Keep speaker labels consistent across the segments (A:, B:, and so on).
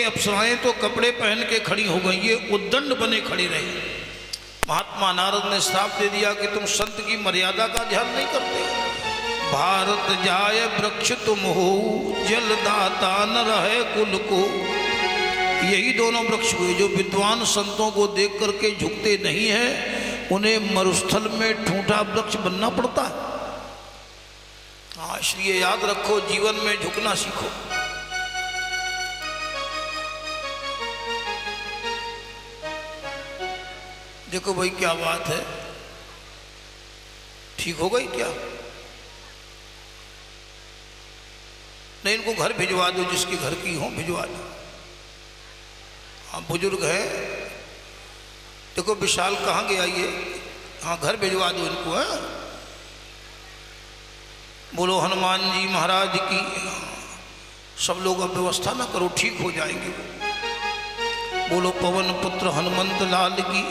A: के अप्सराएं तो कपड़े पहन के खड़ी हो गई, ये उद्दंड बने खड़ी रही। महात्मा नारद ने श्राप दे दिया कि तुम संत की मर्यादा का ध्यान नहीं करते। भारत जाय वृक्ष तुम हो, जलदाता न रहे कुल को। यही दोनों वृक्ष हुए जो विद्वान संतों को देख करके झुकते नहीं हैं, उन्हें मरुस्थल में ठूंठा वृक्ष बनना पड़ता है। हाँ, इसलिए याद रखो, जीवन में झुकना सीखो। देखो भाई क्या बात है, ठीक हो गई क्या? नहीं, इनको घर भिजवा दो, जिसकी घर की हो भिजवा दो। हाँ, बुजुर्ग है। देखो विशाल कहाँ गया ये? हाँ, घर भिजवा दो इनको। है बोलो हनुमान जी महाराज की। सब लोग अब व्यवस्था ना करो, ठीक हो जाएंगे। बोलो पवन पुत्र हनुमंत लाल की।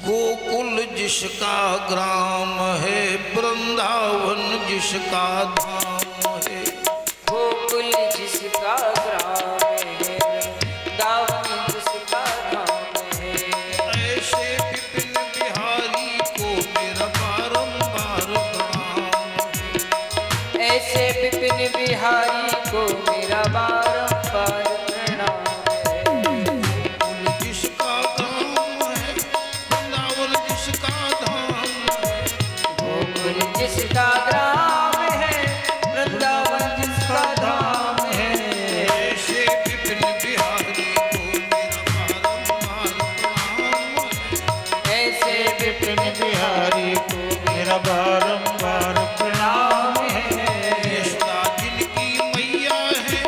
A: गोकुल जिसका ग्राम है, वृंदावन जिसका धाम है।
B: गोकुल जिसका ग्राम है, वृंदावन जिसका धाम है।
A: ऐसे विपिन बिहारी को मेरा बारंबार प्रणाम है।
B: ऐसे विपिन बिहारी को मेरा बारंबार प्रणाम है।
A: गोकुल जिसका ग्राम है, वृंदावन जिसका धाम है।
B: गोकुल जिसका ग्राम है, वृंदावन जिसका धाम है।
A: ऐसे विपिन बिहारी को मेरा बारंबार प्रणाम है।
B: ऐसे विपिन बिहारी को मेरा बारंबार प्रणाम है।
A: यशोदा जिनकी मैया है,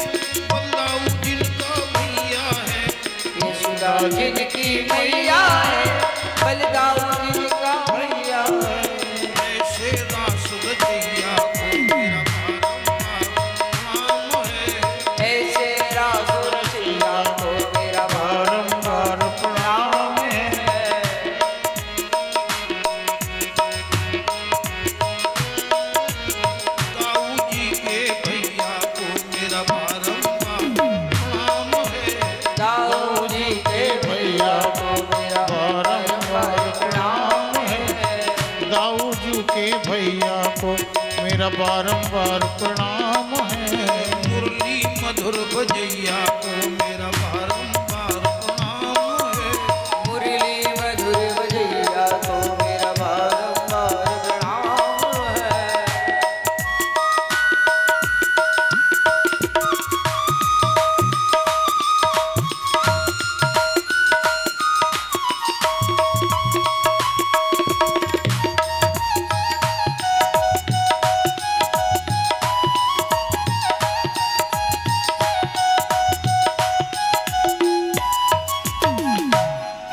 A: बलदाऊ जिनका भैया है।
B: यशोदा जिनकी मैया है, बलदाऊ जिनका भैया है।
A: ऐसे रास रचैया को मेरा बारंबार प्रणाम है।
B: ऐसे रास रचैया को मेरा बारंबार प्रणाम है।
A: दाऊ जी के भैया को मेरा बारंबार प्रणाम है।
B: दाऊ जी के भैया को मेरा बारंबार प्रणाम है।
C: दाऊ जी के भैया को मेरा बारंबार प्रणाम है।
A: मुरली मधुर भजैया को मेरा बारंबार प्रणाम है।
B: मुरली मधुर भजैया को मेरा बारंबार प्रणाम है।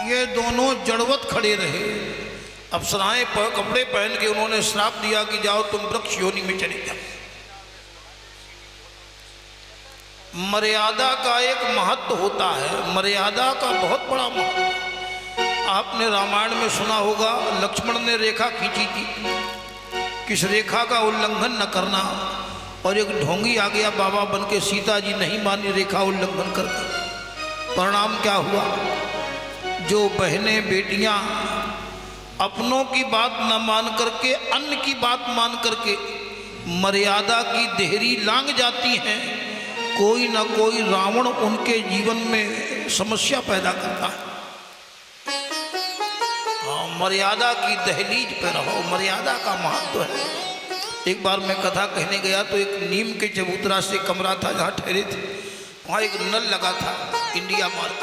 A: ये दोनों जड़वत खड़े रहे। अप्सराएं कपड़े पहन के उन्होंने श्राप दिया कि जाओ तुम वृक्ष योनि में चले जाओ। मर्यादा का एक महत्व होता है, मर्यादा का बहुत बड़ा महत्व। आपने रामायण में सुना होगा, लक्ष्मण ने रेखा खींची थी, किस रेखा का उल्लंघन न करना, और एक ढोंगी आ गया बाबा बन के, सीता जी नहीं मानी रेखा उल्लंघन करके। परिणाम क्या हुआ? जो बहनें बेटियां अपनों की बात न मान करके अन्य की बात मान करके मर्यादा की देहरी लांग जाती हैं, कोई ना कोई रावण उनके जीवन में समस्या पैदा करता है। हाँ, मर्यादा की दहलीज पर रहो, मर्यादा का महत्व है। एक बार मैं कथा कहने गया तो एक नीम के चबूतरा से कमरा था जहाँ ठहरे थे, वहाँ एक नल लगा था इंडिया मार्ग।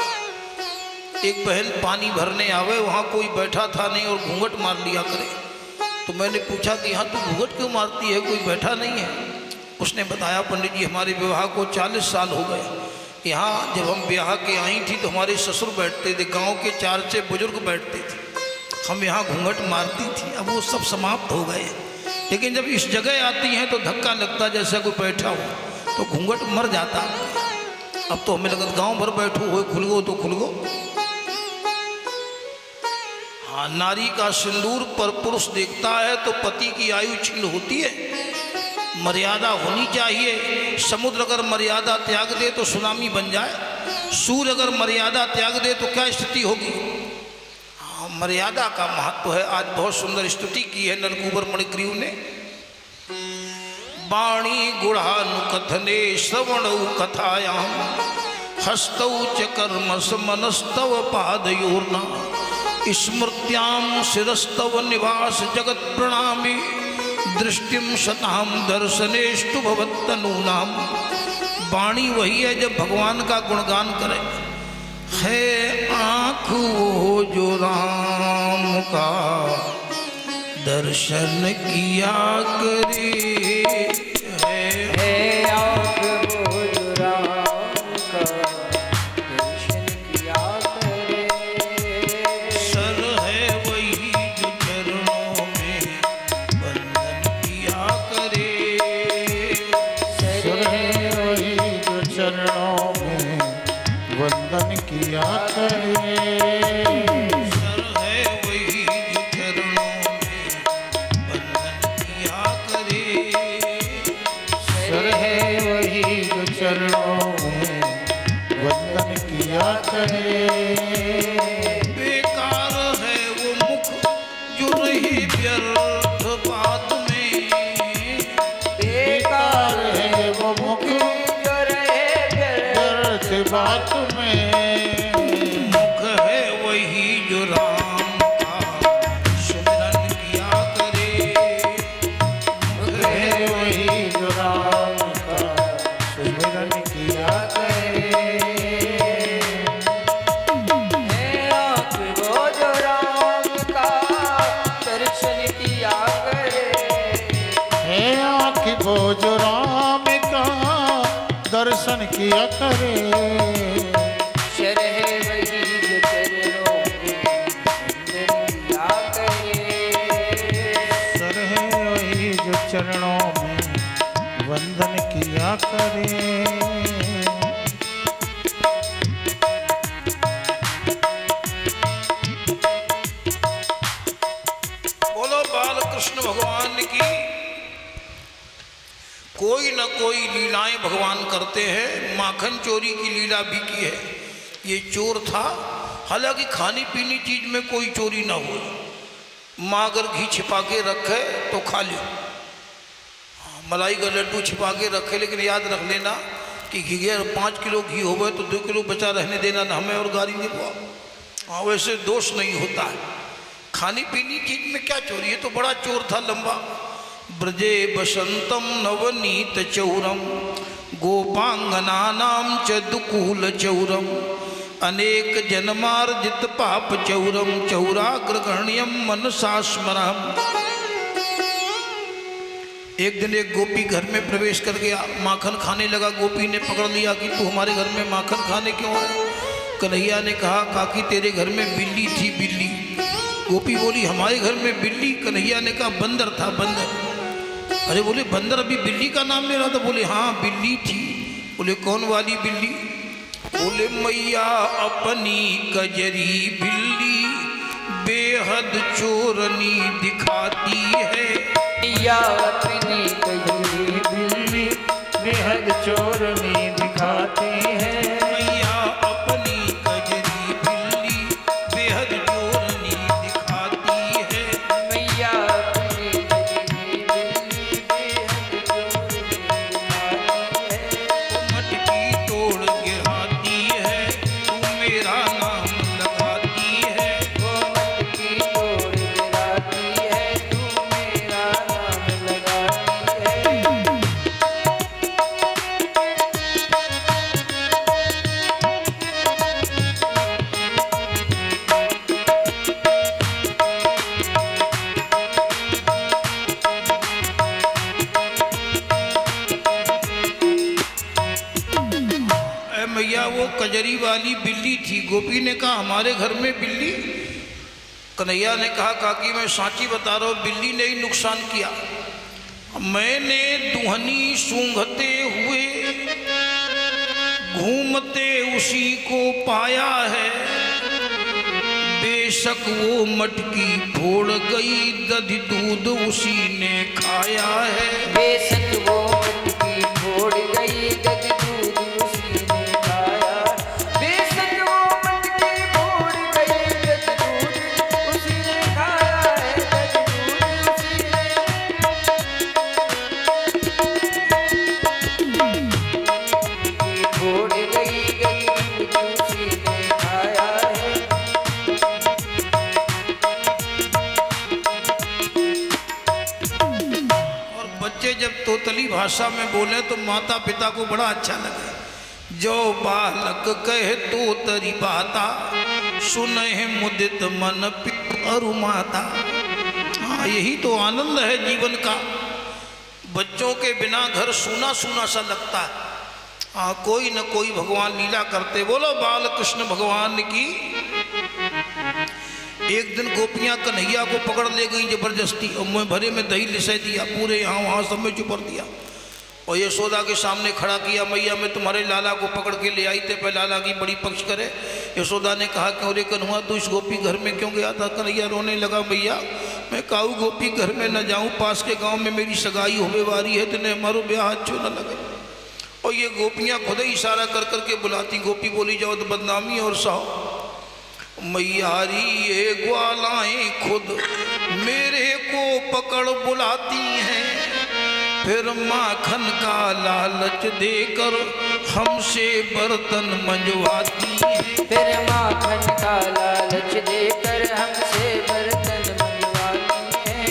A: एक बहन पानी भरने आवे, वहाँ कोई बैठा था नहीं और घूंघट मार लिया करे। तो मैंने पूछा कि यहाँ तू घूंघट क्यों मारती है, कोई बैठा नहीं है? उसने बताया, पंडित जी हमारे विवाह को 40 साल हो गए। यहाँ जब हम ब्याह के आई थी तो हमारे ससुर बैठते थे, गांव के 4-6 बुजुर्ग बैठते थे, हम यहाँ घूंघट मारती थी। अब वो सब समाप्त हो गए, लेकिन जब इस जगह आती हैं तो धक्का लगता जैसा कोई बैठा हो, तो घूंघट मर जाता। अब तो हमें लगा गांव भर बैठो हो, खुल गो तो खुल गो। हाँ, नारी का सिंदूर पर पुरुष देखता है तो पति की आयु छीन होती है। मर्यादा होनी चाहिए। समुद्र अगर मर्यादा त्याग दे तो सुनामी बन जाए, सूर्य अगर मर्यादा त्याग दे तो क्या स्थिति होगी। हाँ, मर्यादा का महत्व है। आज बहुत सुंदर स्तुति की है नरकुबर मणिग्रीव ने। वाणी गुणानुकथने श्रवणौ कथायां हस्तौ च कर्मस मनस्तव पादयोर्ना स्मृत्यां शिरस्तव निवास जगत प्रणामी दृष्टिम शताम दर्शनेष्टु भवत्तनूनाम। वाणी वही है जब भगवान का गुणगान करे। है आँख वो जो राम का दर्शन किया करे,
B: है आँख वो जो राम का दर्शन किया करे।
A: सर है वही जो चरणों में बंधन किया करे।
C: सर है वही जो चरणों में वंदन किया करे।
A: सर है वही जो चरणों में बंधन किया करे।
C: सर है वही जो चरणों में वंदन किया करे।
A: बेकार है वो मुख जो रहे व्यर्थ बात में।
B: बेकार
C: है वो मुख
B: जो रहे व्यर्थ
C: व्यर्थ बात में।
A: मुख है वही जो राम का सुमिरन किया करे। मुख है
C: है वही जो राम का सुमिरन किया करे।
B: है आँख वो जो राम का दर्शन किया करे।
C: है आँख वो जो राम का दर्शन किया करे।
B: शर है वही जो चरणों में वंदन किया करे।
C: सर है वही जो चरणों में वंदन किया करे।
A: बोलो बाल कृष्ण भगवान की। कोई न कोई लीलाएं भगवान करते हैं। माखन चोरी की लीला भी की है। ये चोर था, हालांकि खानी पीनी चीज में कोई चोरी ना हो। माँ अगर घी छिपा के रखे तो खा लो, मलाई का लड्डू छिपा के रखे, लेकिन याद रख लेना कि घी 5 किलो घी हो गए तो 2 किलो बचा रहने देना ना हमें, और गाड़ी नहीं बुआ। हाँ, वैसे दोष नहीं होता है। खानी पीनी चीज में क्या चोरी है। तो बड़ा चोर था लंबा। ब्रजे बसंतम नवनीत चौरम गोपांगनानाम च दुकूल चौरम अनेक जन्मार्जित पाप चौरम चौराग्रगण्यम मनसा स्मरम। एक दिन एक गोपी घर में प्रवेश कर गया, माखन खाने लगा। गोपी ने पकड़ लिया कि तू हमारे घर में माखन खाने क्यों आया। कन्हैया ने कहा काकी तेरे घर में बिल्ली थी, बिल्ली। गोपी बोली हमारे घर में बिल्ली। कन्हैया ने कहा बंदर था, बंदर। अरे बोले बंदर अभी बिल्ली का नाम ले रहा था। बोले हाँ बिल्ली थी। बोले कौन वाली बिल्ली। बोले मैया अपनी कजरी बिल्ली बेहद चोरनी दिखाती है।
B: मैया अपनी कजरी बिल्ली
C: बेहद चोरनी दिखाती है।
A: मैया अपनी कजरी बिल्ली बेहद चोरनी दिखाती है।
B: मैया अपनी कजरी बिल्ली बेहद चोरनी दिखाती है।
A: मटकी तोड़ गिराती है, तू मेरा नाम लगाती है।
B: वो मटकी तोड़ गिराती है, तू मेरा नाम लगाती है।
A: ए मैया वो कजरी वाली बिल्ली थी। गोपी ने कहा हमारे घर में बिल्ली। कन्हैया ने कहा काकी मैं साची बता रहा हूँ, बिल्ली ने ही नुकसान किया। मैंने दुहनी सूंघते हुए घूमते उसी को पाया है। बेशक वो मटकी फोड़ गई, दधि दूध उसी ने खाया है।
B: बेशक वो मटकी फोड़ गई, दधि दूध उसी ने खाया। बेशक वो मटकी फोड़ गई, दधि दूध उसी ने खाया है। दधि दूध उसी ने फोड़ गई, दधि दूध उसी ने खाया है।
A: और बच्चे जब तोतली भाषा में बोले तो माता पिता को बड़ा अच्छा लगे। जो बालक कहे तो तरी बाता, सुने मुदित मन पितरु माता। हाँ, यही तो आनंद है जीवन का। बच्चों के बिना घर सूना सूना सा लगता है। हाँ, कोई न कोई भगवान लीला करते। बोलो बाल कृष्ण भगवान की। एक दिन गोपियां कन्हैया को पकड़ ले गई जबरदस्ती, और मुँह भरे में दही लिसे दिया, पूरे यहाँ वहाँ सब में चुपर दिया, और यशोदा के सामने खड़ा किया। मैया मैं तुम्हारे लाला को पकड़ के ले आई थे, पे लाला की बड़ी पक्ष करे। यशोदा ने कहा कि अरे कन्हुआ तू इस गोपी घर में क्यों गया था? कन्हैया रोने लगा, मैया मैं काऊ गोपी घर में न जाऊँ, पास के गाँव में मेरी सगाई होने वाली है, तेने हमारो ब्याह अच्छो न लगे। और ये गोपियाँ खुद ही इशारा कर करके बुलाती। गोपी बोली जाओ तो बदनामी और सहो। मैयारी ये ग्वालाएं खुद मेरे को पकड़ बुलाती हैं, फिर माखन का लालच देकर हमसे बर्तन मंजवाती हैं।
B: फिर माखन का लालच देकर हमसे बर्तन मंजवाती हैं।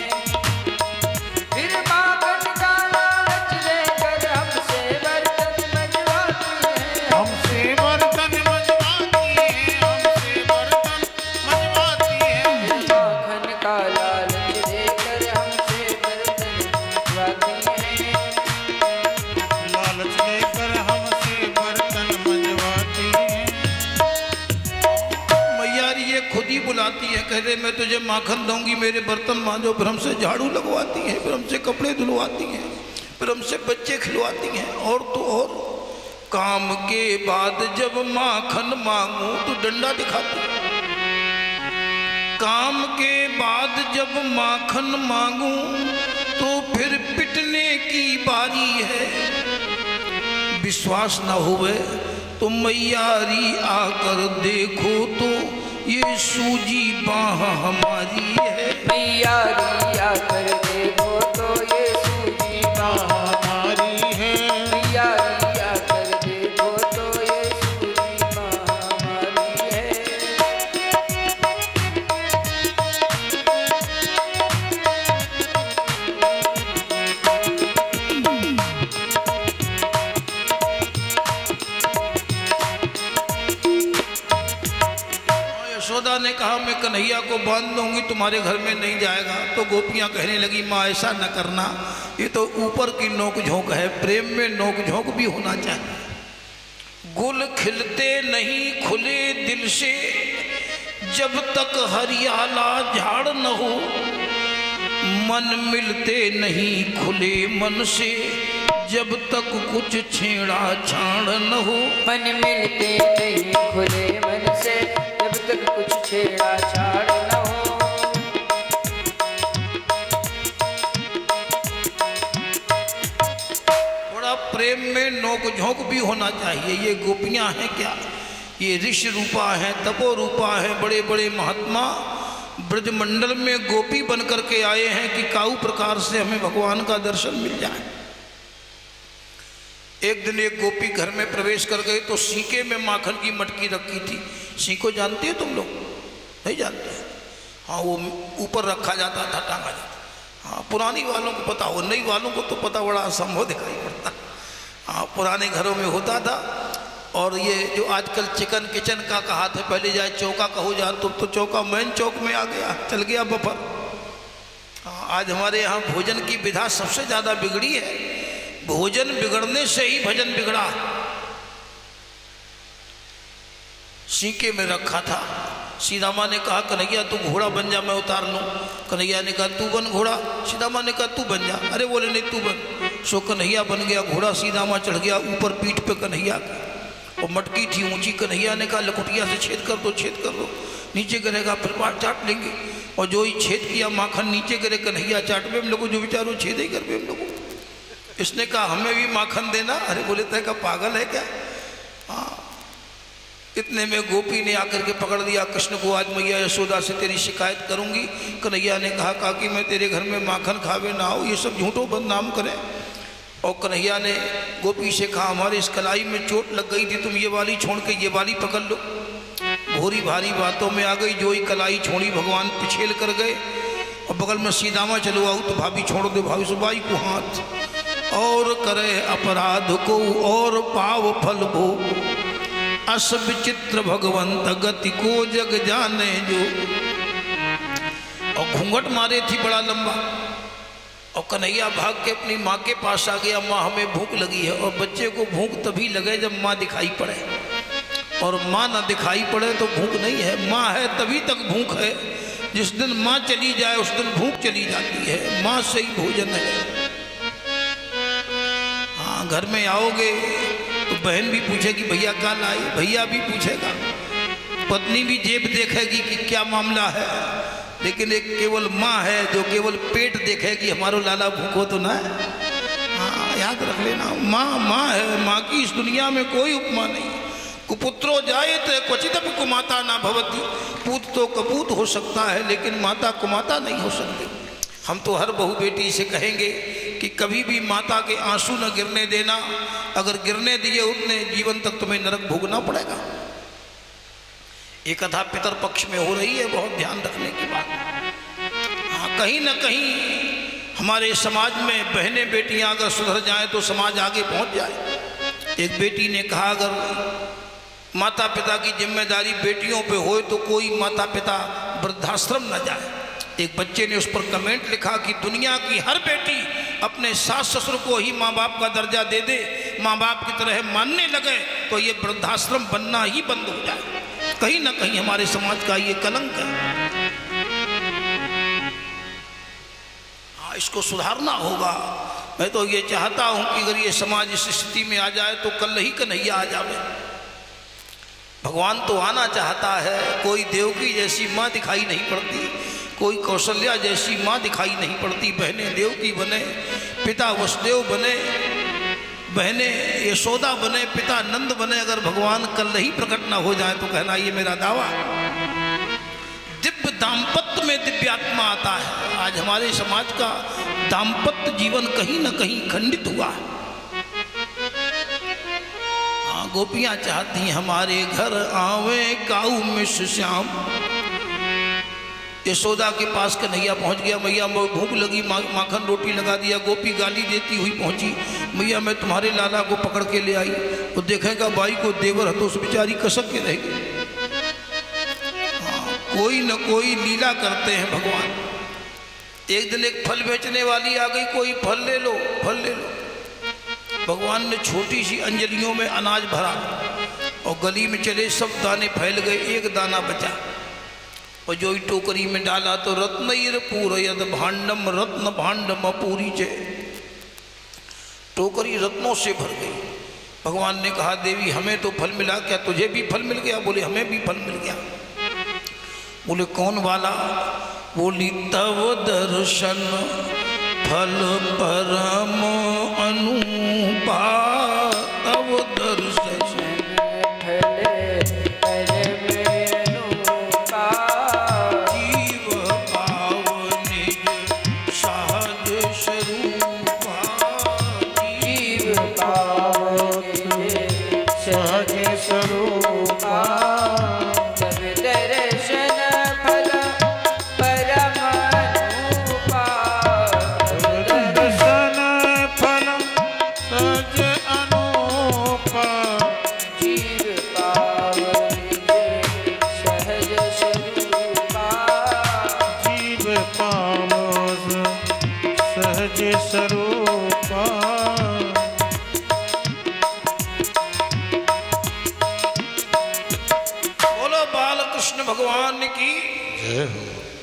B: फिर माखन का लालच देकर हमसे बर्तन मंजवाती हैं।
C: हमसे बर्तन मंजवाती है, हमसे बर्तन मंजवाती है।
B: माखन का लालच देकर हमसे बर्तन मंजवाती हैं।
C: लालच देकर हमसे बर्तन मंजवाती है।
A: मैयारी ये खुद ही बुलाती है, कह रहे मैं तुझे माखन दूंगी, मेरे बर्तन मांजो। फिर हमसे झाड़ू लगवाती हैं, फिर हमसे कपड़े धुलवाती हैं, फिर हमसे बच्चे खिलवाती हैं। और तो और काम के बाद जब माखन मांगू तो डंडा दिखाती है। काम के बाद जब माखन मांगू तो फिर पिटने की बारी है। विश्वास न हुए तो मैयारी आकर देखो तो ये सूजी बाह हमारी है।
B: मैयारी आकर देखो तो ये सूजी बाह
C: हमारी है।
B: मैयारी आकर देखो तो ये सूजी बाह हमारी है।
A: यशोदा ने कहा मैं कन्हैया को बांध दूंगी, तुम्हारे घर में नहीं जाएगा। तो गोपियां कहने लगी माँ ऐसा न करना, ये तो ऊपर की नोक झोंक है, प्रेम में नोक झोंक भी होना चाहिए। गुल खिलते नहीं खुले दिल से जब तक हरियाला झाड़ न हो, मन मिलते नहीं खुले मन से जब तक कुछ छेड़ा छाड़ न हो।
B: मन मिलते नहीं खुले मन से जब तक कुछ छेड़ा छाड़ न हो।
A: थोड़ा प्रेम में नोक झोंक भी होना चाहिए। ये गोपियां हैं क्या? ये ऋषि रूपा हैं, तपो रूपा हैं, बड़े बड़े महात्मा ब्रजमंडल में गोपी बन करके आए हैं कि काऊ प्रकार से हमें भगवान का दर्शन मिल जाए। एक दिन एक गोपी घर में प्रवेश कर गए तो सीके में माखन की मटकी रखी थी। सीको जानते हो तुम लोग? नहीं जानते? हाँ, वो ऊपर रखा जाता था, टांगा जाता। हाँ, पुरानी वालों को पता हो, नई वालों को तो पता बड़ा असंभव दिखाई पड़ता। हाँ, पुराने घरों में होता था। और ये जो आजकल चिकन किचन का कहा था, पहले जाए चौका कहो जा, तो चौका मेन चौक में आ गया, चल गया बफर। हाँ, आज हमारे यहाँ भोजन की विधा सबसे ज़्यादा बिगड़ी है। भोजन बिगड़ने से ही भजन बिगड़ा। सीके में रखा था। सीतामा ने कहा कन्हैया तू घोड़ा बन जा, मैं उतार लूँ। कन्हैया ने कहा तू बन घोड़ा। सीतामा ने कहा तू बन जा। अरे बोले नहीं तू बन। सो कन्हैया बन गया घोड़ा, सीतामा चढ़ गया ऊपर पीठ पे कन्हैया का। और मटकी थी ऊंची। कन्हैया ने कहा लकुटिया से छेद कर दो, छेद कर दो, नीचे गिरेगा फिर बात चाट लेंगे। और जो ही छेद किया माखन नीचे गिरे, कन्हैया चाट में हम लोग जो बेचारो छेद ही कर पे हम लोग। इसने कहा हमें भी माखन देना। अरे बोले तय का पागल है क्या? हाँ। इतने में गोपी ने आकर के पकड़ दिया कृष्ण को, आज मैया यशोदा से तेरी शिकायत करूंगी। कन्हैया ने कहा काकी मैं तेरे घर में माखन खावे ना हो, ये सब झूठों बदनाम करें। और कन्हैया ने गोपी से कहा हमारे इस कलाई में चोट लग गई थी, तुम ये वाली छोड़ के ये वाली पकड़ लो। भोरी भारी बातों में आ गई, जो ही कलाई छोड़ी भगवान पिछेल कर गए। और बगल में सीधामा चलो आओ तो भाभी छोड़ दो, भाभी सुबाई को हाथ। और करे अपराध को और पाव फल भो, अस विचित्र भगवंत गति को जग जाने जो। और घूंघट मारे थी बड़ा लंबा। और कन्हैया भाग के अपनी माँ के पास आ गया, माँ हमें भूख लगी है। और बच्चे को भूख तभी लगे जब माँ दिखाई पड़े, और माँ ना दिखाई पड़े तो भूख नहीं है। माँ है तभी तक भूख है, जिस दिन माँ चली जाए उस दिन भूख चली जाती है। माँ से ही भोजन है। हाँ, घर में आओगे तो बहन भी पूछेगी भैया क्या लाई, भैया भी पूछेगा, पत्नी भी जेब देखेगी कि क्या मामला है। लेकिन एक केवल माँ है जो केवल पेट देखेगी, हमारो लाला भूखो तो ना है। हाँ, याद रख लेना, माँ माँ है, माँ की इस दुनिया में कोई उपमा नहीं। कुपुत्रो जाए तो क्वचित कुमाता ना भवती। पूत तो कपूत हो सकता है लेकिन माता कुमाता नहीं हो सकती। हम तो हर बहू बेटी से कहेंगे कि कभी भी माता के आंसू न गिरने देना। अगर गिरने दिए उतने जीवन तक तुम्हें नरक भोगना पड़ेगा। ये कथा पितर पक्ष में हो रही है, बहुत ध्यान रखने की बात। हाँ, कहीं न कहीं हमारे समाज में बहनें बेटियां अगर सुधर जाएं तो समाज आगे पहुंच जाए। एक बेटी ने कहा अगर माता पिता की जिम्मेदारी बेटियों पे हो तो कोई माता पिता वृद्धाश्रम न जाए। एक बच्चे ने उस पर कमेंट लिखा कि दुनिया की हर बेटी अपने सास ससुर को ही माँ बाप का दर्जा दे दे, माँ बाप की तरह मानने लगे तो ये वृद्धाश्रम बनना ही बंद हो जाए। कहीं ना कहीं हमारे समाज का ये कलंक है। हाँ, इसको सुधारना होगा। मैं तो ये चाहता हूं कि अगर ये समाज इस स्थिति में आ जाए तो कल ही कन्हैया आ जावे। भगवान तो आना चाहता है, कोई देवकी जैसी माँ दिखाई नहीं पड़ती, कोई कौशल्या जैसी माँ दिखाई नहीं पड़ती। बहनें देवकी बने, पिता वसुदेव बने, बहनें यशोदा बने, पिता नंद बने। अगर भगवान कल ही प्रकट ना हो जाए तो कहना ये मेरा दावा। दिव्य दाम्पत्य में दिव्यात्मा आता है। आज हमारे समाज का दाम्पत्य जीवन कहीं न कहीं खंडित हुआ है। हाँ, गोपियां चाहती हमारे घर आवे काऊ मिश श्याम। यशोदा के पास कन्हैया पहुंच गया, मैया भूख लगी, माखन रोटी लगा दिया। गोपी गाली देती हुई पहुंची, मैया मैं तुम्हारे लाला को पकड़ के ले आई। तो देखेगा बाई को देवर है तो उस बेचारी कसक के रहेगी। हाँ, कोई न कोई लीला करते हैं भगवान। एक दिन एक फल बेचने वाली आ गई, कोई फल ले लो, फल ले लो। भगवान ने छोटी सी अंजलियों में अनाज भरा और गली में चले, सब दाने फैल गए, एक दाना बचा। और जो ही टोकरी में डाला तो रत्नैर पूरयद भांडम रत्न भांडम अपूरी चे। टोकरी रत्नों से भर गई। भगवान ने कहा देवी हमें तो फल मिला, क्या तुझे भी फल मिल गया? बोले हमें भी फल मिल गया। बोले कौन वाला? बोली तव दर्शन फल परम अनुपा। तव दर्शन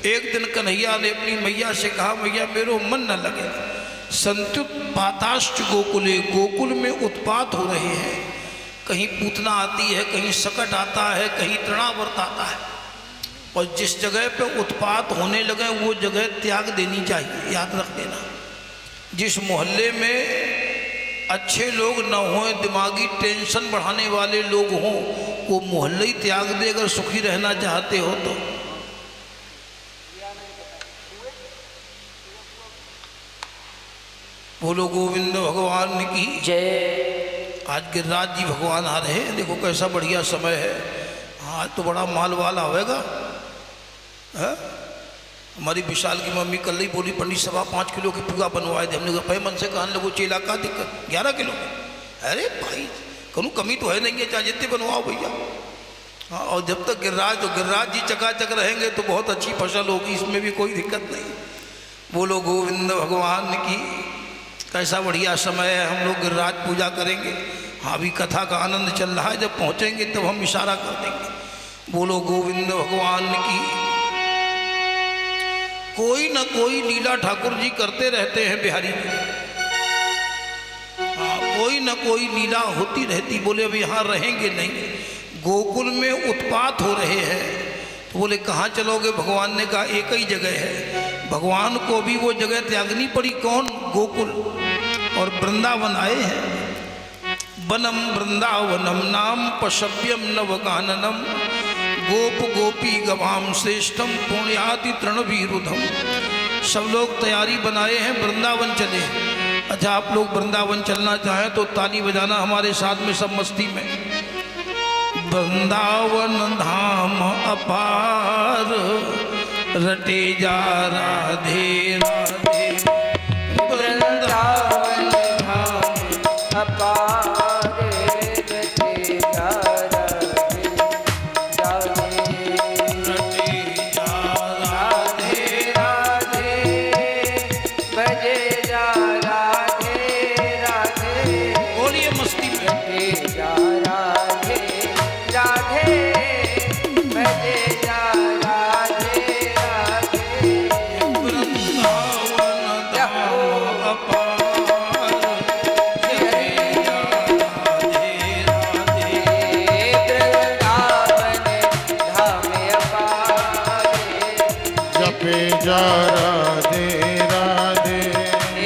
A: एक दिन कन्हैया ने अपनी मैया से कहा मैया मेरो मन न लगे। संत्युत पाताश्च गोकुले, गोकुल में उत्पात हो रहे हैं। कहीं पूतना आती है, कहीं सकट आता है, कहीं तृणावर्त आता है। और जिस जगह पे उत्पात होने लगे वो जगह त्याग देनी चाहिए, याद रख देना। जिस मोहल्ले में अच्छे लोग न हों, दिमागी टेंशन बढ़ाने वाले लोग हों, वो मोहल्ले ही त्याग दे अगर सुखी रहना चाहते हो तो। बोलो गोविंद भगवान की
B: जय।
A: आज गिरिराज जी भगवान आ रहे हैं, देखो कैसा बढ़िया समय है। हाँ, आज तो बड़ा माल वाल आवेगा। है? हमारी विशाल की मम्मी कल ही बोली पंडित सभा 5 किलो की पुआ बनवाए थे। हमने कहा मन से कहने लगो चेला का दिक्कत 11 किलो। अरे भाई कहूँ कमी तो है नहीं है, चाहे जितने बनवाओ भैया। हाँ, और जब तक गिरिराज जी चकाचक रहेंगे तो बहुत अच्छी फसल होगी, इसमें भी कोई दिक्कत नहीं। बोलो गोविंद भगवान की। कैसा बढ़िया समय है, हम लोग गिरिराज पूजा करेंगे। हाँ, अभी कथा का आनंद चल रहा है, जब पहुँचेंगे तब हम इशारा कर देंगे। बोलो गोविंद भगवान की। कोई न कोई लीला ठाकुर जी करते रहते हैं बिहारी जी। हाँ, कोई न कोई लीला होती रहती। बोले अब यहाँ रहेंगे नहीं, गोकुल में उत्पात हो रहे हैं। तो बोले कहाँ चलोगे? भगवान ने कहा एक ही जगह है। भगवान को भी वो जगह त्यागनी पड़ी। कौन? गोकुल और वृंदावन आए हैं। वनम वृंदावनम नाम पशव्यम नवगाननम गोप गोपी गवाम श्रेष्ठम पुण्याति तृणवीरुधम। सब लोग तैयारी बनाए हैं, वृंदावन चले। अच्छा, आप लोग वृंदावन चलना चाहें तो ताली बजाना हमारे साथ में, सब मस्ती में। वृंदावन धाम अपार रटे जा राधे राधे।
B: वृंदावन धाम अपार रटे जा राधे राधे, बजे जा राधे राधे।
A: बोलिए मस्ती में।
B: बजे जा राधे राधे, बजे जा राधे राधे।
A: वृंदावन धाम अपार रटे जा राधे राधे।
B: वृंदावन धाम अपार
C: जपे जा राधे राधे।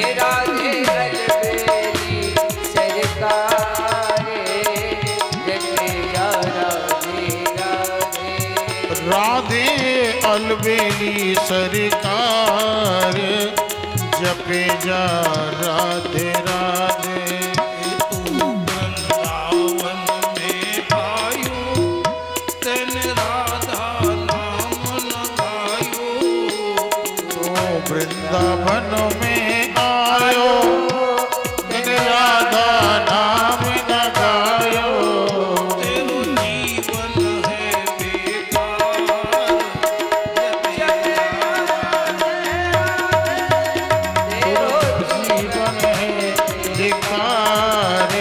B: राधे अलबेली सरकार, जपे जा राधे राधे।
C: राधे अलबेली सरकार, जपे जा राधे राधे।
A: तू वृंदावन में आयो, तेन राधा नाम न गायो।
C: ओ वृंदावन में आयो, बिन राधा नाम न गायो।
A: तेरो जीवन है बेकार,
C: जीवन है धिक्कार,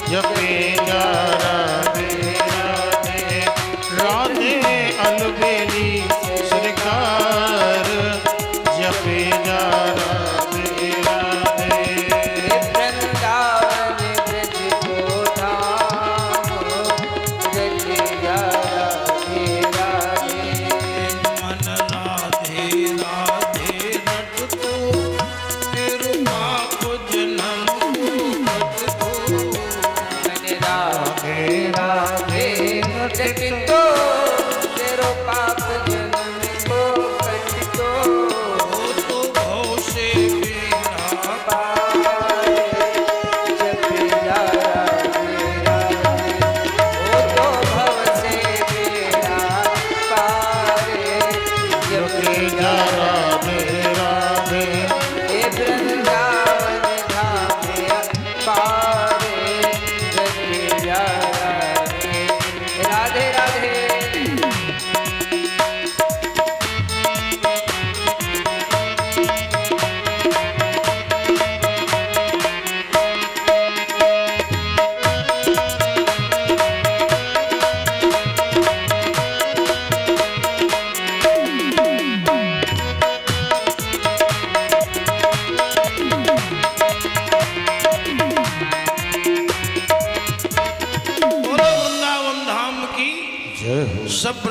C: जपे जा राधे राधे। राधे अलबेली सरकार, जपे जा राधे।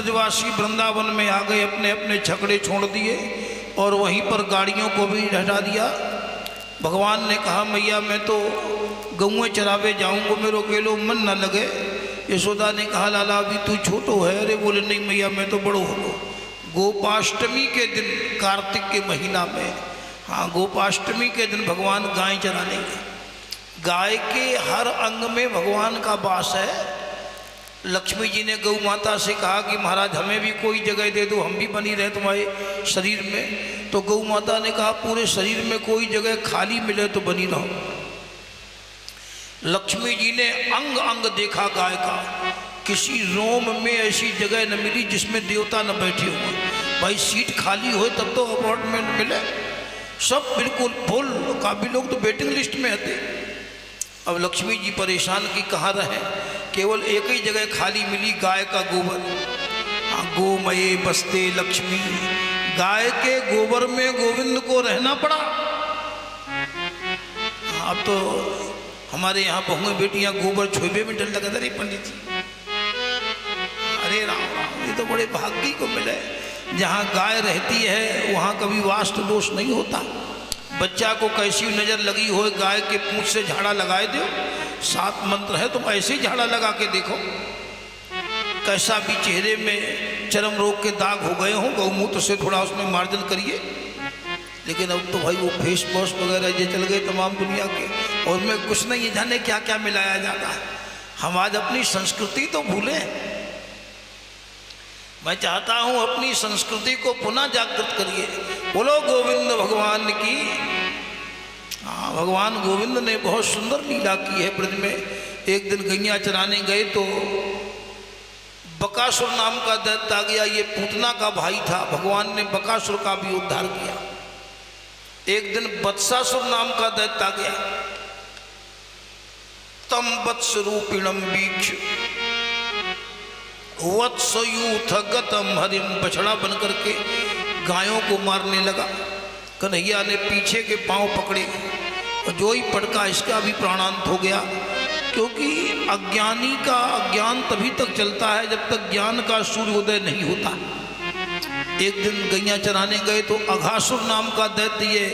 A: ब्रजवासी वृंदावन में आ गए, अपने अपने छकड़े छोड़ दिए और वहीं पर गाड़ियों को भी हटा दिया। भगवान ने कहा मैया मैं तो गौएं चरावे जाऊंगा, मेरे अकेलो मन न लगे। यशोदा ने कहा लाला अभी तू छोटो है। अरे बोले नहीं मैया मैं तो बड़ो हो। गोपाष्टमी के दिन कार्तिक के महीना में, हाँ गोपाष्टमी के दिन भगवान गाय चराने गए। गाय के हर अंग में भगवान का वास है। लक्ष्मी जी ने गौ माता से कहा कि महाराज हमें भी कोई जगह दे दो, हम भी बनी रहे तुम्हारे शरीर में। तो गौ माता ने कहा पूरे शरीर में कोई जगह खाली मिले तो बनी रहो। लक्ष्मी जी ने अंग अंग देखा गाय का, किसी रोम में ऐसी जगह न मिली जिसमें देवता न बैठे हुए। भाई सीट खाली हो तब तो अपॉइंटमेंट मिले, सब बिल्कुल फुल। काफ़ी लोग तो वेटिंग लिस्ट में थे। अब लक्ष्मी जी परेशान की कहाँ रहे, केवल एक ही जगह खाली मिली, गाय का गोबर। गोमये बसते लक्ष्मी, गाय के गोबर में गोविंद को रहना पड़ा। अब तो हमारे यहाँ बहुएं बेटियां गोबर छोबे में डर लगा था। अरे पंडित जी, अरे राम राम, ये तो बड़े भाग्य को मिले। जहाँ गाय रहती है वहाँ कभी वास्तु दोष नहीं होता। बच्चा को कैसी नज़र लगी हो, गाय के पूंछ से झाड़ा लगाए दो, 7 मंत्र है, तुम ऐसे ही झाड़ा लगा के देखो। कैसा भी चेहरे में चर्म रोग के दाग हो गए हों, गौमूत्र से थोड़ा उसमें मार्जन करिए। लेकिन अब तो भाई वो फेस वॉश वगैरह ये चल गए तमाम दुनिया के, और उनमें कुछ नहीं जाने क्या क्या मिलाया जाता है। हम आज अपनी संस्कृति तो भूलें। मैं चाहता हूं अपनी संस्कृति को पुनः जागृत करिए। बोलो गोविंद भगवान की। हाँ भगवान गोविंद ने बहुत सुंदर लीला की है ब्रज में। एक दिन गैया चराने गए तो बकासुर नाम का दैत्य आ गया। ये पूतना का भाई था। भगवान ने बकासुर का भी उद्धार किया। एक दिन वत्सासुर नाम का दैत्य आ गया। तम वत्स रूपिणम वीक्ष वत्सयूथ गतम हरिम, बछड़ा बन करके गायों को मारने लगा। कन्हैया ने पीछे के पांव पकड़े और जो ही पटका इसका भी प्राणांत हो गया। क्योंकि अज्ञानी का अज्ञान तभी तक चलता है जब तक ज्ञान का सूर्योदय नहीं होता। एक दिन गैया चराने गए तो अघासुर नाम का दैत्य ये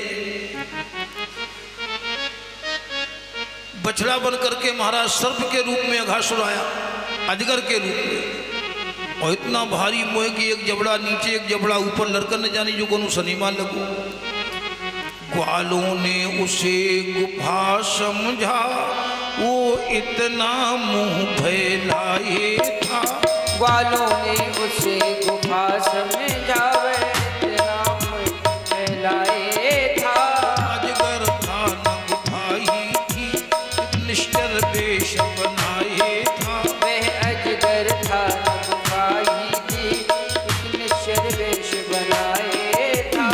A: बछड़ा बन करके महाराज सर्प के रूप में अघासुर आया, अजगर के रूप में। और इतना भारी मोह कि एक जबड़ा नीचे एक जबड़ा ऊपर, लड़कन न जानी जो को सनीमा लगो। ग्वालों ने उसे गुफा समझा, वो इतना मुंह फैलाए था।
B: ग्वालों ने उसे गुफा समझा, इतना मुंह फैलाए था।
A: अजगर था न गुफा ही थी, निश्चर वेश बनाए था।
B: वह अजगर था न गुफा ही थी, निश्चर वेश बनाए था।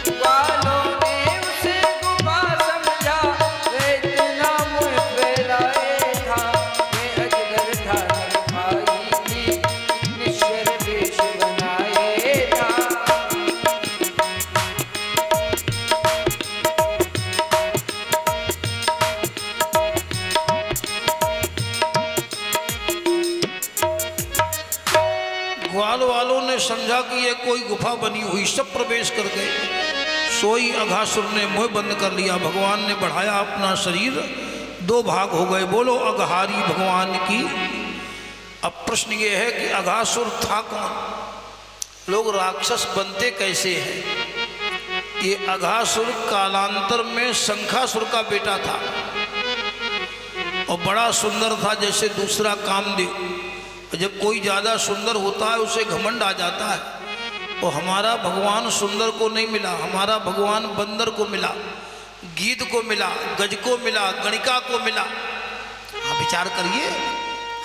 B: ग्वालों ने उसे गुफा समझा, वह इतना मुंह फैलाए था। वह अजगर था न गुफा ही थी, निश्चर वेश बनाए था।
A: ग्वाल वालों ने समझा कि ये कोई गुफा बनी हुई, सब प्रवेश कर गए। सोई अघासुर ने मुंह बंद कर लिया। भगवान ने बढ़ाया अपना शरीर, 2 भाग हो गए। बोलो अघहारी भगवान की। अब प्रश्न ये है कि अघासुर था कौन? लोग राक्षस बनते कैसे हैं? ये अघासुर कालांतर में शंखासुर का बेटा था और बड़ा सुंदर था, जैसे दूसरा कामदेव। जब कोई ज़्यादा सुंदर होता है उसे घमंड आ जाता है। और हमारा भगवान सुंदर को नहीं मिला, हमारा भगवान बंदर को मिला, गीद को मिला, गज को मिला, गणिका को मिला। हाँ विचार करिए,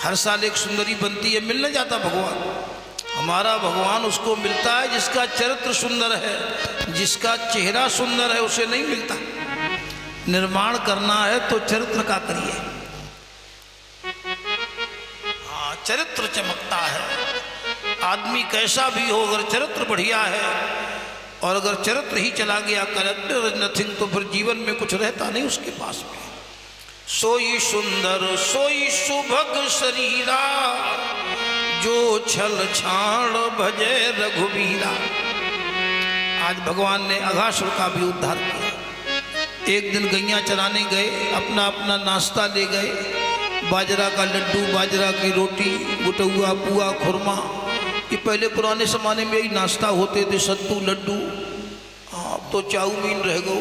A: हर साल एक सुंदरी बनती है, मिलने जाता भगवान। हमारा भगवान उसको मिलता है जिसका चरित्र सुंदर है, जिसका चेहरा सुंदर है उसे नहीं मिलता। निर्माण करना है तो चरित्र का करिए। चरित्र चमकता है। आदमी कैसा भी हो, अगर चरित्र बढ़िया है और अगर चरित्र ही चला गया, कैरेक्टर इज नथिंग, तो फिर जीवन में कुछ रहता नहीं उसके पास में। सोई सुंदर सोई सुभग शरीरा, जो छल छाण भजे रघुवीरा। आज भगवान ने अघासुर का भी उद्धार किया। एक दिन गैया चराने गए, अपना अपना नाश्ता ले गए, बाजरा का लड्डू, बाजरा की रोटी, गुटुआ, पुआ, खुरमा। ये पहले पुराने ज़माने में यही नाश्ता होते थे, सत्तू लड्डू। अब तो चाउमीन रह गो,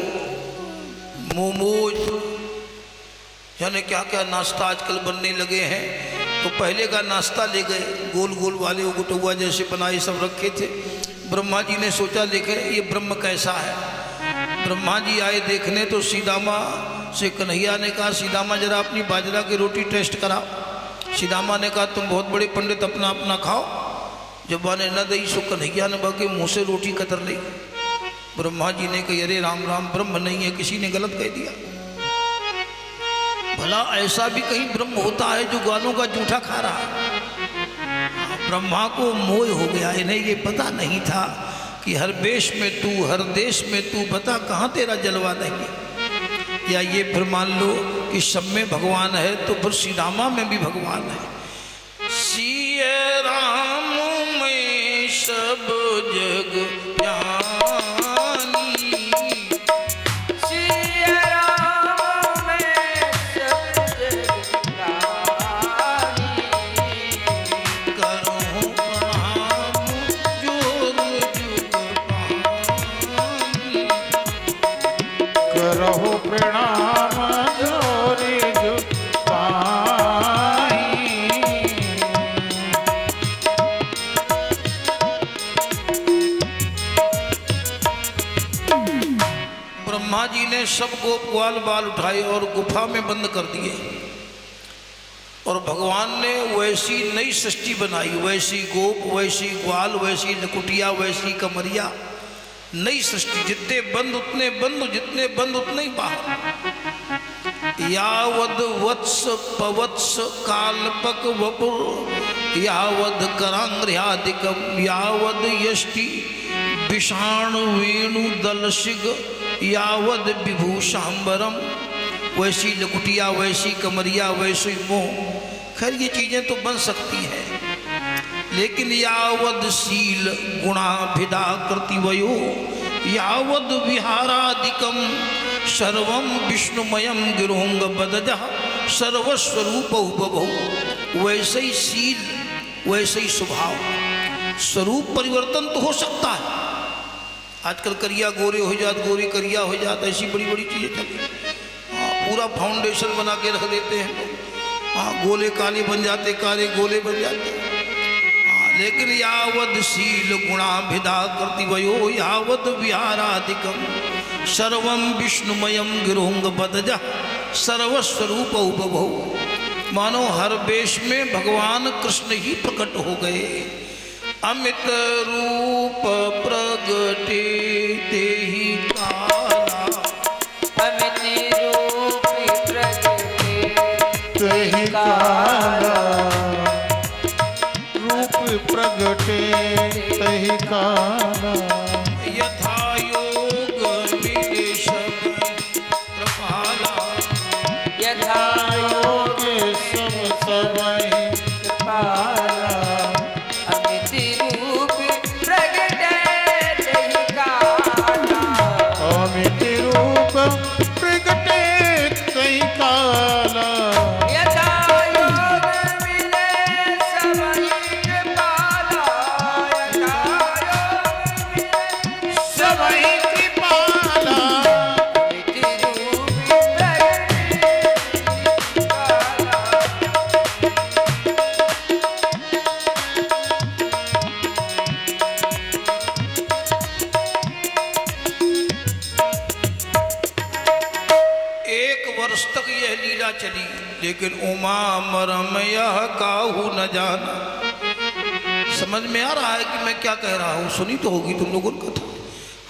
A: मोमोज, यानी क्या क्या नाश्ता आजकल बनने लगे हैं। तो पहले का नाश्ता ले गए, गोल गोल वाले वो गुटुआ जैसे बनाए सब रखे थे। ब्रह्मा जी ने सोचा देखे ये ब्रह्म कैसा है। ब्रह्मा जी आए देखने तो सीदामा से कन्हैया ने कहा, सीदामा जरा अपनी बाजरा की रोटी टेस्ट करा। सीदामा ने कहा तुम बहुत बड़े पंडित, अपना अपना खाओ। जब वाने न दई सो कन्हैया ने बाकी मुँह से रोटी कतर ली। ब्रह्मा जी ने कहा अरे राम राम, ब्रह्म नहीं है, किसी ने गलत कह दिया। भला ऐसा भी कहीं ब्रह्म होता है जो ग्वालों का जूठा खा रहा है। ब्रह्मा को मोह हो गया, इन्हें ये पता नहीं था कि हर वेश में तू, हर देश में तू, बता कहाँ तेरा जलवा नहीं। या ये फिर मान लो कि सब में भगवान है तो फिर श्री रामा में भी भगवान है। सिया राम में सब जग जानी,
B: सिया राम में सब जग जानी।
A: करूं प्रणाम जोर जुग पानी।
C: करहु प्रणाम जोरी जुग पाई।
A: ब्रह्मा जी ने सब गोप ग्वाल बाल उठाए और गुफा में बंद कर दिए। और भगवान ने वैसी नई सृष्टि बनाई, वैसी गोप, वैसी ग्वाल, वैसी लकुटिया, वैसी कमरिया, नई सृष्टि। जितने बंद उतने बंद, जितने बंद उतने ही बाहर। यावद वत्स पवत्स कालपक वपुर, यावद करांग्र्यादिकम, यावद यष्टि विषाणु वेणु दलसिग, यावद विभूषांबरम। वैसी लकुटिया, वैसी कमरिया, वैसी मोह। खैर ये चीज़ें तो बन सकती हैं, लेकिन यावद शील गुणाभिदा कृतिवयो, यावद विहारादिकम सर्वम विष्णुमयम गिरोंग बदजः सर्वस्वरूप बभौ। वैसे ही शील, वैसे ही स्वभाव, स्वरूप परिवर्तन तो हो सकता है। आजकल करिया गोरे हो जात, गोरी करिया हो जात, ऐसी बड़ी बड़ी चीज़ें चली। पूरा फाउंडेशन बना के रख देते हैं लोग। गोले काले बन जाते, काले गोले बन जाते। लेकिन यावद शील गुणाभिदा कृतिवयो, यावद विहारादिकम सर्वम विष्णुमयम गिरोंग बदजः सर्वस्वरूप बभौ। मानो हर वेश में भगवान कृष्ण ही प्रकट हो गए। अमित रूप प्रगटे तेहि काला,
B: अमित रूप प्रगटे
C: तेहि काला, रूप प्रगटे तेहि काला।
A: यथा योग विदेश कृपाला,
B: यथा
C: योग सब समय
B: कृपाला। अमित रूप प्रगटे तेहि काला,
C: अमित रूप प्रगटे तेहि काला।
B: यथा योग मिले सबहि कृपाला, यथा योग मिले
C: सबहि कृपाला।
B: अमित रूप प्रगटे तेहि काला।
A: एक वर्ष तक यह लीला चली, लेकिन उमा मरम यह काहू न जाना। समझ में आ रहा है कि मैं क्या कह रहा हूँ? सुनी तो होगी तुम लोगों ने कथा।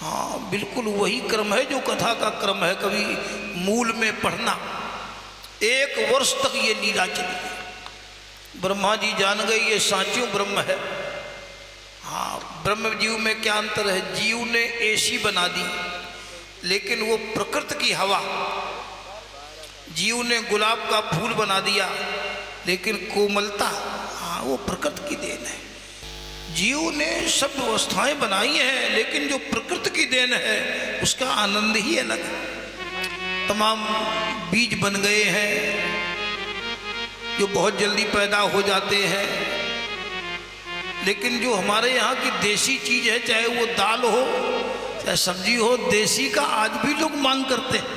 A: हाँ, बिल्कुल वही क्रम है जो कथा का क्रम है, कभी मूल में पढ़ना। एक वर्ष तक ये लीला चली। ब्रह्मा जी जान गए ये साचू ब्रह्म है। हाँ, ब्रह्म जीव में क्या अंतर है? जीव ने एसी बना दी, लेकिन वो प्रकृति की हवा। जीव ने गुलाब का फूल बना दिया, लेकिन कोमलता, हाँ वो प्रकृति की देन है। जीव ने सब व्यवस्थाएं बनाई हैं, लेकिन जो प्रकृति की देन है उसका आनंद ही अलग है। तमाम बीज बन गए हैं जो बहुत जल्दी पैदा हो जाते हैं, लेकिन जो हमारे यहाँ की देसी चीज है, चाहे वो दाल हो चाहे सब्जी हो, देसी का आज भी लोग मांग करते हैं।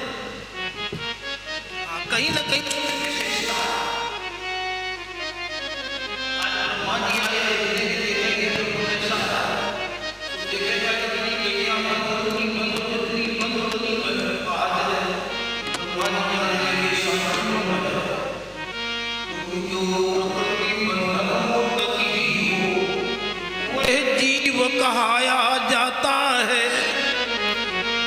A: कहीं ना कहीं जीव कहाया जाता है,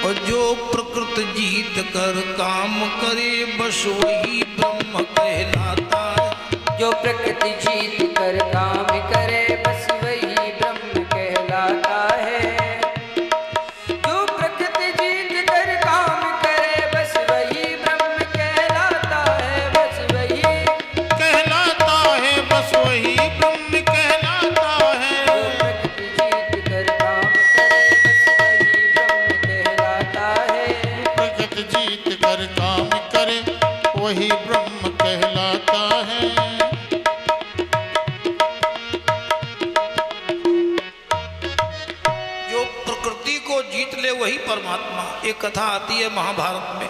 A: और जो प्रकृति जीत कर काम करे बस वही ब्रह्म कहलाता है।
B: जो प्रकृति जीत कर काम करे बस वही ब्रह्म कहलाता है। जो प्रकृति जीत कर काम करे बस वही ब्रह्म कहलाता है। बस वही
C: कहलाता है, बस वही ब्रह्म कहलाता है।
B: जो प्रकृति जीत कर काम करे बस वही ब्रह्म कहलाता है।
C: प्रकृति जीत कर काम करे वही ब्रह्म कहलाता है।
A: जो प्रकृति को जीत ले वही परमात्मा। एक कथा आती है महाभारत में।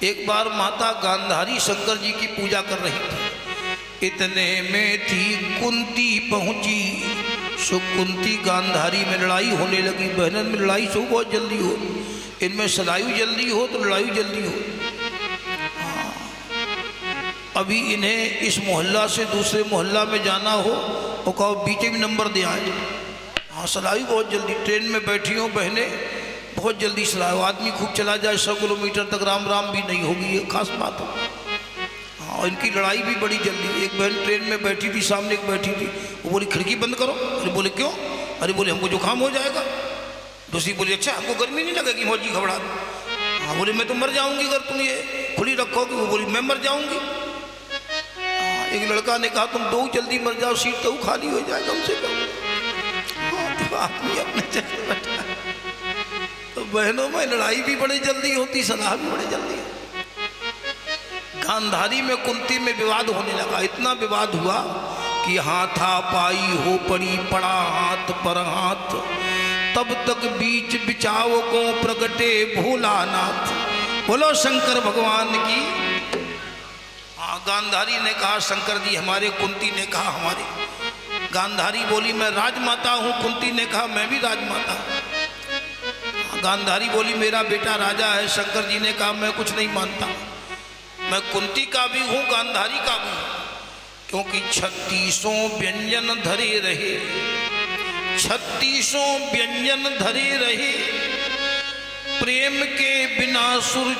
A: एक बार माता गांधारी शंकर जी की पूजा कर रही थी। इतने में थी कुंती पहुंची। सो कुंती गांधारी में लड़ाई होने लगी। बहनों में लड़ाई सो बहुत जल्दी हो, इनमें सदायु जल्दी हो तो लड़ाई जल्दी हो। हाँ। अभी इन्हें इस मोहल्ला से दूसरे मोहल्ला में जाना हो तो कहो बीचे भी नंबर दे आए। हाँ, सलाही बहुत जल्दी। ट्रेन में बैठी हो बहनें, बहुत जल्दी सलाही। आदमी खूब चला जाए 100 किलोमीटर तक, राम राम भी नहीं होगी, ये खास बात हो। हाँ, इनकी लड़ाई भी बड़ी जल्दी। एक बहन ट्रेन में बैठी थी, सामने एक बैठी थी, वो बोली खिड़की बंद करो। अरे बोले क्यों? अरे बोले हमको जुकाम हो जाएगा। दूसरी बोली अच्छा हमको गर्मी नहीं लगेगी मौजी घबरा। हाँ, बोले मैं तो मर जाऊंगी अगर तुम ये खुली रखोगे। वो बोली मैं मर जाऊंगी। हाँ, एक लड़का ने कहा तुम दो जल्दी मर जाओ, सीट तो खाली हो जाएगा उनसे कहो। तो आदमी अपने जगह बैठा। तो बहनों में लड़ाई भी बड़ी जल्दी होती, सलाह भी बड़ी जल्दी होती। गांधारी में कुंती में विवाद होने लगा। इतना विवाद हुआ कि हाथापाई हो पड़ी, पड़ा हाथ पर हाथ। तब तक बीच बिचाव को प्रगटे भोलानाथ। बोलो शंकर भगवान की। हाँ, गांधारी ने कहा शंकर जी हमारे, कुंती ने कहा हमारे। गांधारी बोली मैं राजमाता हूँ, कुंती ने कहा मैं भी राजमाता हूँ। गांधारी बोली मेरा बेटा राजा है। शंकर जी ने कहा मैं कुछ नहीं मानता, मैं कुंती का भी हूँ गांधारी का भी हूँ। क्योंकि 36 व्यंजन धरे रहे, 36 व्यंजन धरे रहे। प्रेम के बिना सुर